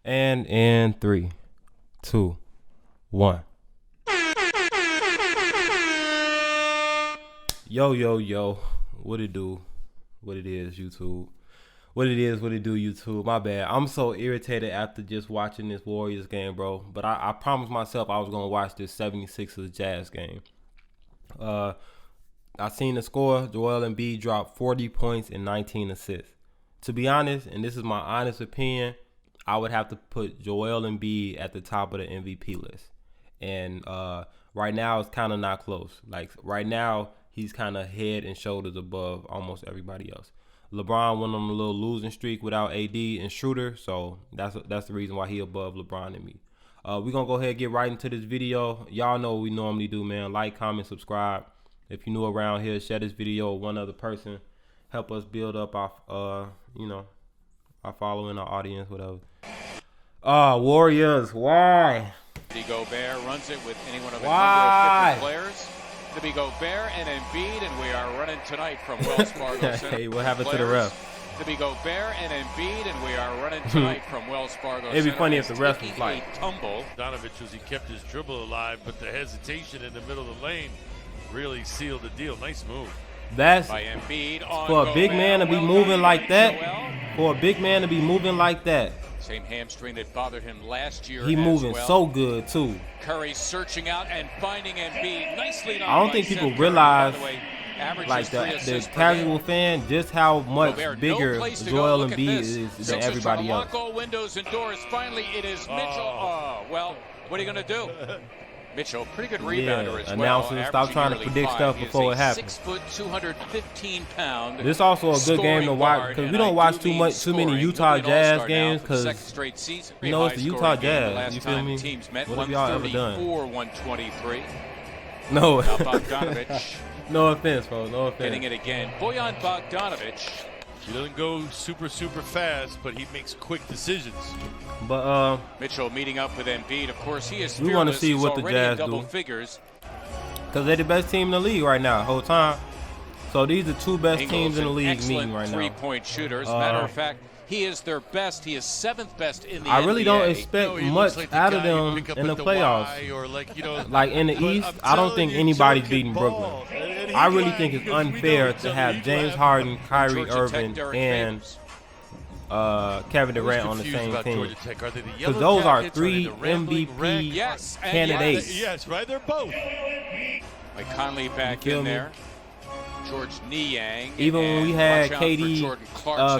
And in 3, 2, 1. Yo, yo, yo. What it do? What it is, YouTube? What it is, what it do, YouTube? My bad. I'm so irritated after just watching this Warriors game, bro. But I promised myself I was going to watch this 76ers Jazz game. I seen the score. Joel Embiid dropped 40 points and 19 assists. To be honest, and this is my honest opinion, I would have to put Joel Embiid at the top of the MVP list. And right now, it's kind of not close. Like, right now, he's kind of head and shoulders above almost everybody else. LeBron went on a little losing streak without AD and Schroeder, so that's the reason why he above LeBron and me. We're going to go ahead and get right into this video. Y'all know what we normally do, man. Like, comment, subscribe. If you're new around here, share this video with one other person. Help us build up our, our following, our audience, whatever. Warriors, why? Gobert runs it with any one of a number of different players. To be Gobert and Embiid, and we are running tonight from Wells Fargo Center. Hey, what happened to the ref? To be Gobert and Embiid, and we are running tonight from Wells Fargo Center. It'd be funny if the ref was like tumble. Donovich, as he kept his dribble alive, but the hesitation in the middle of the lane really sealed the deal. Nice move. That's by Embiid on for a big man to be moving like that. For a big man to be moving like that. Same hamstring that bothered him last year. He moving so good too. Curry searching out and finding Embiid nicely done. I don't think people realize, like the casual fan, just how much bigger Joel Embiid is than everybody else. All windows and doors. Finally, it is Mitchell. Oh, well, what are you going to do? Mitchell, pretty good rebounder as well. Announcers, stop trying to predict stuff before it happens. 6 foot, 215 pound. This is also a good game to watch because we don't watch too many Utah Jazz games because you know it's the Utah Jazz. You feel me? What have y'all ever done? 134-123. No. Bogdanovich. No offense, bro. No offense. Getting it again. Bojan Bogdanovich. He doesn't go super fast, but he makes quick decisions. But Mitchell meeting up with Embiid. Of course, he is fearless. We want to see what the Jazz double do. Figures. Because they're the best team in the league right now, the whole time. So these are two best teams in the league meeting right now. Three-point shooters. Matter of fact, he is their best. He is 7th best in the I really NBA. don't expect much like out of them in the playoffs. Or like in the East, I don't think anybody's beating Brooklyn. I really think it's unfair to have James Harden, Kyrie Irving, and Kevin Durant on the same team. Because those are 3 MVP candidates. Yes, right? They're both. Like Conley back in there. George Niang. Even when we had KD,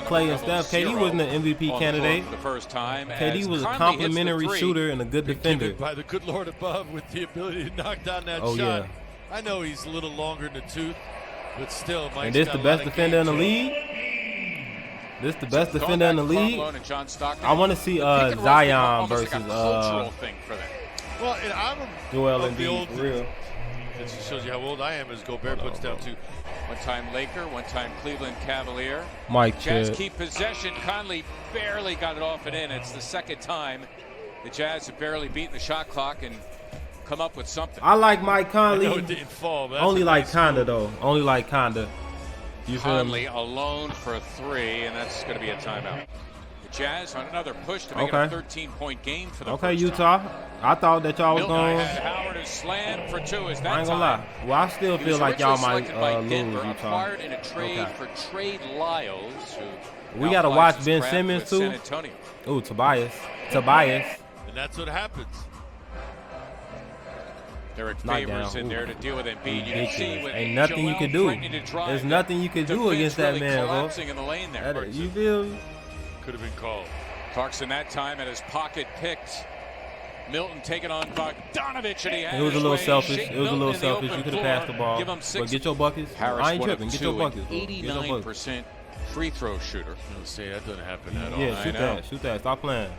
Clay, and Steph, KD wasn't an MVP candidate. The first time. KD was a complimentary shooter and a good defender. By the good Lord above with the ability to knock down that shot. Yeah. I know he's a little longer in the tooth, but still, Mike's and this the best defender in the league. This the best defender in the league. I want to see Zion versus well, and I'm Joel Embiid for real. This just shows you how old I am as Gobert puts down 2. One-time Laker, one-time Cleveland Cavalier. Mike Jazz keep possession. Conley barely got it off and in. It's the second time the Jazz have barely beaten the shot clock and come up with something. I like Mike Conley. I know it didn't fall, only like kinda though. Only like kinda. You Conley alone for 3, and that's going to be a timeout. The Jazz on another push to make it a 13-point game for the first Utah. time. I thought that y'all was going. Howard is slammed for 2. Is that I ain't gonna lie. Well, I still feel like y'all might lose Utah. Acquired in a trade for Trade Lyles. We gotta watch Ben Simmons too. Ooh, Tobias. And that's what happens. Derek Favors in there to deal with Embiid. You can see with ain't nothing you can do. There's nothing you can do against that man, bro. In the lane there. You feel me? Could have been called. Clarkson that time at his pocket picked. Milton taking on Bogdanovich, and he had it was a little selfish. It was a little selfish. You could have passed the ball. Give him 6. But get your buckets. Harris I ain't tripping. Get your buckets. 89% free throw shooter. Don't say that doesn't happen at all. Yeah, shoot that. Stop playing.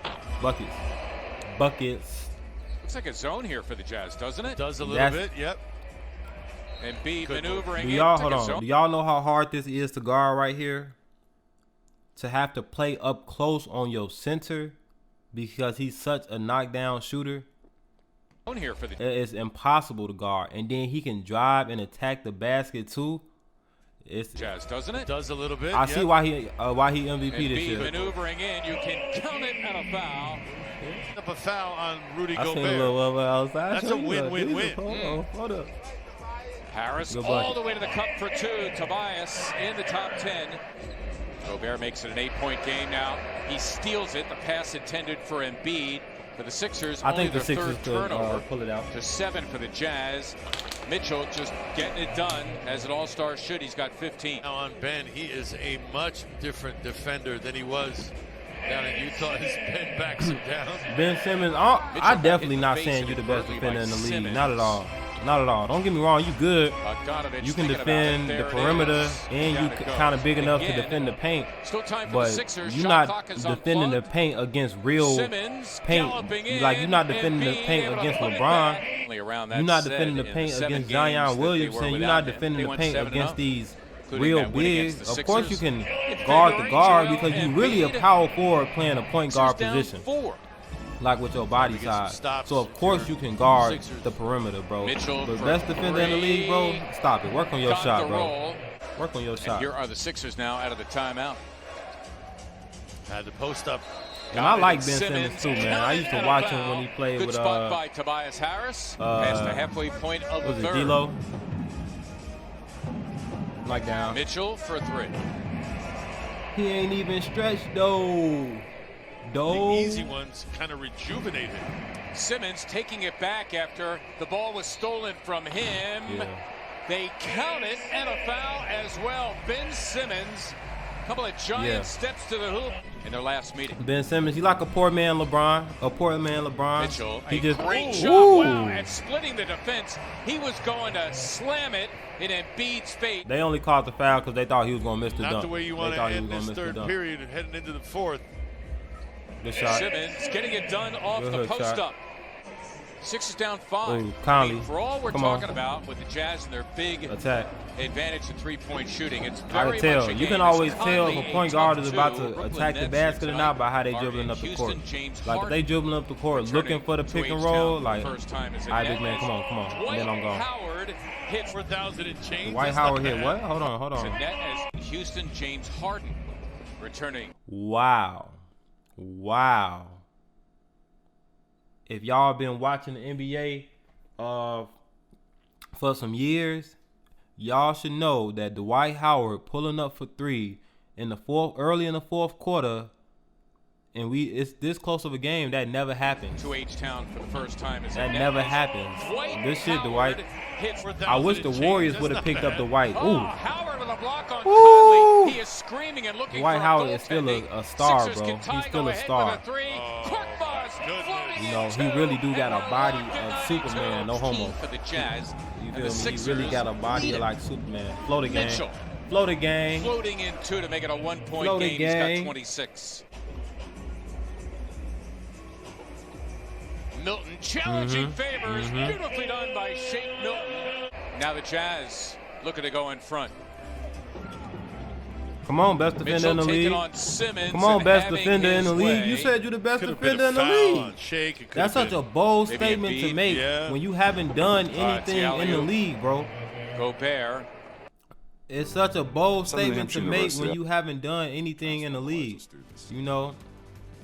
Buckets. Looks like a zone here for the Jazz, doesn't it? Does a little bit, yep. Embiid maneuvering. Do y'all know how hard this is to guard right here? To have to play up close on your center because he's such a knockdown shooter. It's impossible to guard. And then he can drive and attack the basket too. It's Jazz, doesn't it? Does a little bit. I see why he MVP this Embiid year. maneuvering in, you can count it and a foul. Up a foul on Rudy I seen a Gobert. little outside. That's a win-win-win. Hold up. Harris Good all bucket. the way to the cup for two. Tobias in the top 10. Gobert makes it an 8-point game now. He steals it. The pass intended for Embiid. For the Sixers, I only think the their Sixers third could turnover pull it out. to 7 for the Jazz. Mitchell just getting it done as an all-star should. He's got 15. Now on Ben, he is a much different defender than he was down in Utah. As Ben backs him down. Ben Simmons, I definitely not saying you're the best defender in the league. Not at all. Not at all. Don't get me wrong. You good. Bogdanovich You can thinking defend about it. the There it perimeter, is. and Down you it goes. kind of big enough to Again. defend the paint. Still time for the But Sixers. you're Shot not clock is defending the unplugged. paint against real Simmons paint. galloping in. Like you're not defending the Embiid paint able to against put it LeBron. back. Only around that You're not set defending the in paint 7 against games Zion that they Williamson. were You're without not him. defending They the won paint 7-0. against these Including real that win against bigs. the Of course you Sixers. can In guard the February, guard Joel because you really a Embiid. power forward playing a point guard Sixers down position. 4. Like with your body Get some size. stops So of if course you're you can guard Sixers. the perimeter, bro. Mitchell But for best defender in the league, bro. Stop it. Work on your Got shot, the bro. roll. Work on your And shot. here are the Sixers now out of the timeout. Had the post up. And I like Ben Simmons Simmons too, man. I used to watch him when he played Good with spot by Tobias Harris. Past the halfway point of the was it third. D-Lo? Like down. Mitchell for 3. He ain't even stretched though. The easy ones kind of rejuvenated. Simmons taking it back after the ball was stolen from him. Yeah. They count it and a foul as well. Ben Simmons, a couple of giant steps to the hoop in their last meeting. Ben Simmons, he like a poor man LeBron. Mitchell, He a just great shot. Ooh. Wow, and splitting the defense. He was going to slam it in Embiid's face. They only called the foul because they thought he was gonna miss the Not dunk. the way you They want to thought he end was gonna this miss the third dunk. period and heading into the fourth. Good shot. Simmons getting it done off Good the hook post shot. up. Sixers down 5. Ooh, Conley. For all we're Come on. talking about with the Jazz and their big Attack. advantage in 3-point shooting, it's I very can tell. much a You game. can It's always tell Conley, if a point guard is about to Brooklyn attack the Nets basket or not by how they are dribbling in up the Houston. court. James Like if they Harden dribbling up the court returning looking for the to pick and H-Town roll, for like, the first time as a all right, net. big man, come on. And Dwight then I'm gone. Howard hit 4,000 and change. Dwight That's not Howard hit bad. what? Hold on. to net as Houston. James Harden returning. Wow. If y'all been watching the NBA for some years, y'all should know that Dwight Howard pulling up for 3 early in the fourth quarter, and it's this close of a game, that never happens. To H-Town for the first time as a That net never as happens. Dwight Good shit, Howard Dwight. hits I wish the 4,000 and change. Warriors That's would have not picked up bad. the Dwight. Oh, Ooh. Howard with a block on Ooh. Conley. He is screaming and looking Dwight for Howard a is still goaltending. a star, Sixers bro. can tie, He's still go a ahead star. with a 3. Oh, Korkmaz goodness. floating You know, in he really do got a and body good of night Superman, no to homo. for the Jazz. You And feel the me? He Sixers really got a body lead it. like Superman. Floater gang. Mitchell Floater gang. floating in 2 to make it a 1-point Floater game. He's gang. got 26. Milton challenging favors. Beautifully done by Shake Milton. Now the Jazz looking to go in front. Come on, best defender Mitchell in the taking league. on Simmons. Come on, and best having defender in his the league. way. You said you're the best Could've been defender a in the foul league. on Shake. It could've That's such been- a bold Maybe statement to Embiid, make yeah. when you haven't done it's anything the in the alley-oop. league, bro. Gobert. It's such a bold Southern statement to Hampshire make University. when you haven't done anything in the league. You know,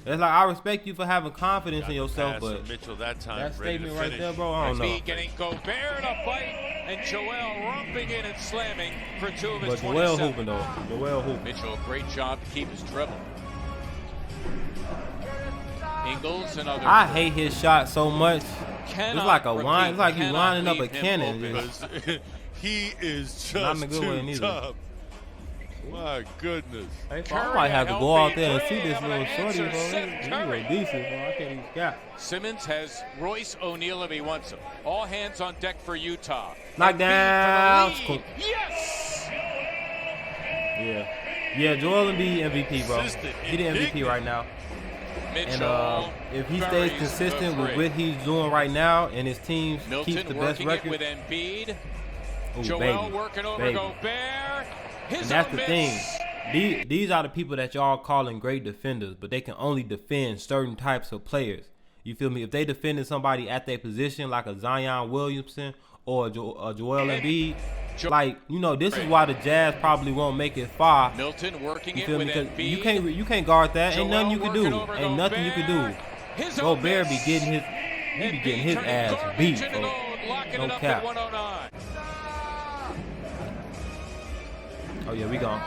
it's like I respect you for having confidence Got in the yourself, pass but from Mitchell that time, that ready to statement right finish. there, bro, I don't know. Embiid getting Gobert in a fight, and Joel romping in and slamming for 2 of his But Joel 27. hooping though. Joel hooping. Mitchell, great job to keep his dribble. Ingles, another. I hate his shot so much. Cannot It's like a line. It's like you cannot lining up a leave him cannon. open. Just- Because he is Not in just a good way too neither. tough. My goodness. Hey, I Curry might have to at go out LB3, there and see this able to little shorty, bro. answer Seth He Curry. look decent, bro. I can't even cap. Simmons has Royce O'Neal if he wants him. All hands on deck for Utah. Knockdown. Embiid for the lead. Yes! Yeah, Joel Embiid MVP, bro. Consistent, He the MVP indignant. right now. And Mitchell. if he stays buries consistent the with three. what he's doing right now, and his team Milton keeps the best working it with record, Embiid. ooh, Joel baby, working over baby. Gobert. His And that's own the miss. thing. These are the people that y'all calling great defenders, but they can only defend certain types of players. You feel me? If they defended somebody at their position like a Zion Williamson or a Joel Embiid, like, you know, this is why the Jazz probably won't make it far. Milton working You it feel with me? 'Cause Embiid. you can't guard that. Joel Ain't nothing you can working do. over Ain't nothing you can do. His Gobert be miss. getting his turning ass garbage beat. into gold, locking No it up cap. at 109. Oh yeah, we gone.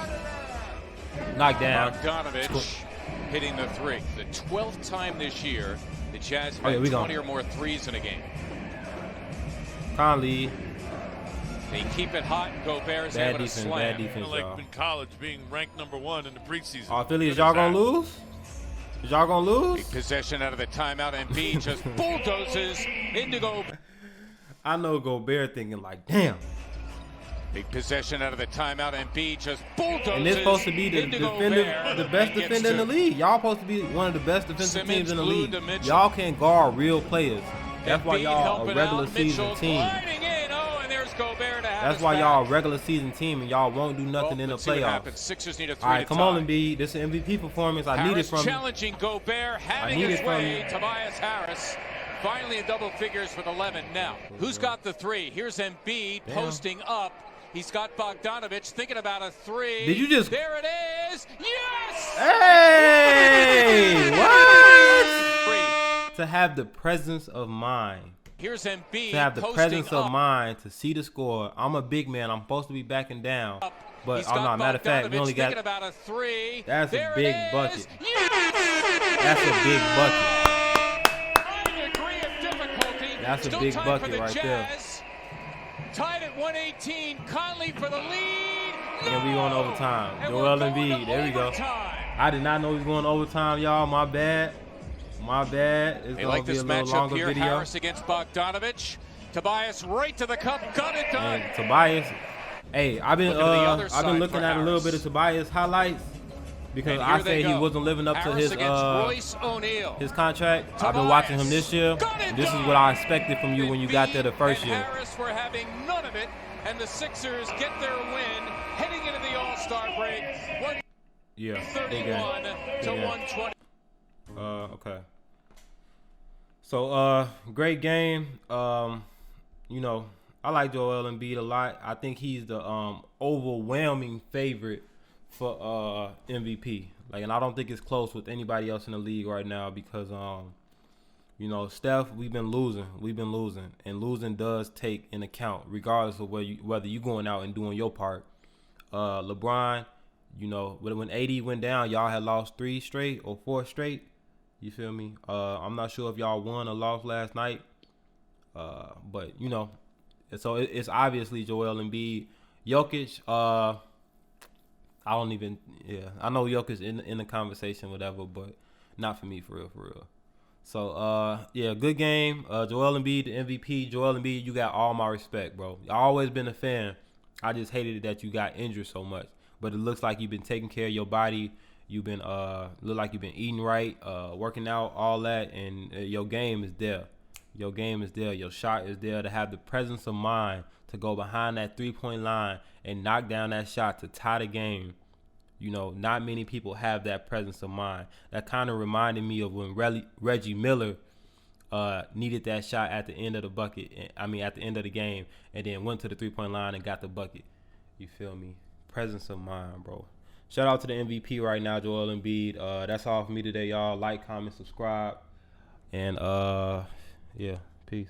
Knock down. Bogdanovich hitting the three. The 12th time this year the Jazz have had we 20 gone. or more threes in a game. Conley. They keep it hot. Gobert's Bad able to defense, slam. bad defense, Like y'all. in college, being ranked #1 in the preseason. Oh, Philly, is y'all gonna lose? Is y'all gonna lose? Big possession out of the timeout. Embiid just bulldozes into Gobert. I know Gobert thinking like, damn. Big possession out of the timeout. Embiid just bulldozes. And this supposed to be the into defender, Gobert the best and gets defender in the two. league. Y'all supposed to be one of the best defensive Simmons teams in the glued league. to Mitchell. Y'all can't guard real players. That's why Embiid y'all a helping regular out. season Mitchell team. gliding in. Oh, and there's Gobert to have That's his why back. y'all a regular season team and y'all won't do nothing in the Let's see what playoffs. happens. Sixers need a three All right, to come tie. on, Embiid. This is an MVP performance. I need it Harris from you. challenging Gobert, having need his it from way. you. Tobias Harris finally in double figures with 11. Now, who's got the three? Here's Embiid Damn. posting up. He's got Bogdanovich thinking about a three. Did you just- There it is. Yes! Hey, what? Three. To have the presence of mind. Here's Embiid To have the posting presence up. of mind to see the score. I'm a big man. I'm supposed to be backing down. But He's oh no, got matter of fact, we Bogdanovich only thinking got. about a three. That's a There big it is. bucket. Yes! That's a big bucket. High degree of difficulty. That's a Still big time bucket for the right there. Jazz. Tied at 118. Conley for the lead. And we going overtime. And Joel we're going Embiid. to There we go. overtime. I did not know he was going overtime, y'all. My bad. My bad. It's They gonna like be this a little matchup longer here. video. Harris against Bogdanovich. Tobias right to the cup. Got it done. And Tobias. Hey, I've been Looking to the other I've side been for looking at a little Harris. bit of Tobias highlights because And I here they said he go. wasn't living up to Harris his against Royce O'Neal. contract. I've been Tobias watching him this year. got it This is done. what I expected from you when you got there the first and year. Harris were having none of it, and the Sixers get their win heading into the All-Star break. Yeah, big 131 game. to Big game. 120. Okay. So great game. You know, I like Joel Embiid a lot. I think he's the overwhelming favorite for MVP. Like, and I don't think it's close with anybody else in the league right now because you know, Steph, we've been losing, and losing does take in account regardless of whether you going out and doing your part. LeBron, you know, when AD went down, y'all had lost 3 straight or 4 straight. You feel me? I'm not sure if y'all won or lost last night. But, you know, so it's obviously Joel Embiid. Jokic, I know Jokic in the conversation, whatever, but not for me, for real. So, yeah, good game. Joel Embiid, the MVP. Joel Embiid, you got all my respect, bro. I've always been a fan. I just hated it that you got injured so much. But it looks like you've been taking care of your body. You've been look like you've been eating right, working out, all that, and your game is there. Your game is there. Your shot is there. To have the presence of mind to go behind that 3-point line and knock down that shot to tie the game. You know, not many people have that presence of mind. That kind of reminded me of when Reggie Miller needed that shot at the end of the bucket. At the end of the game, and then went to the 3-point line and got the bucket. You feel me? Presence of mind, bro. Shout out to the MVP right now, Joel Embiid. That's all for me today, y'all. Like, comment, subscribe, and yeah, peace.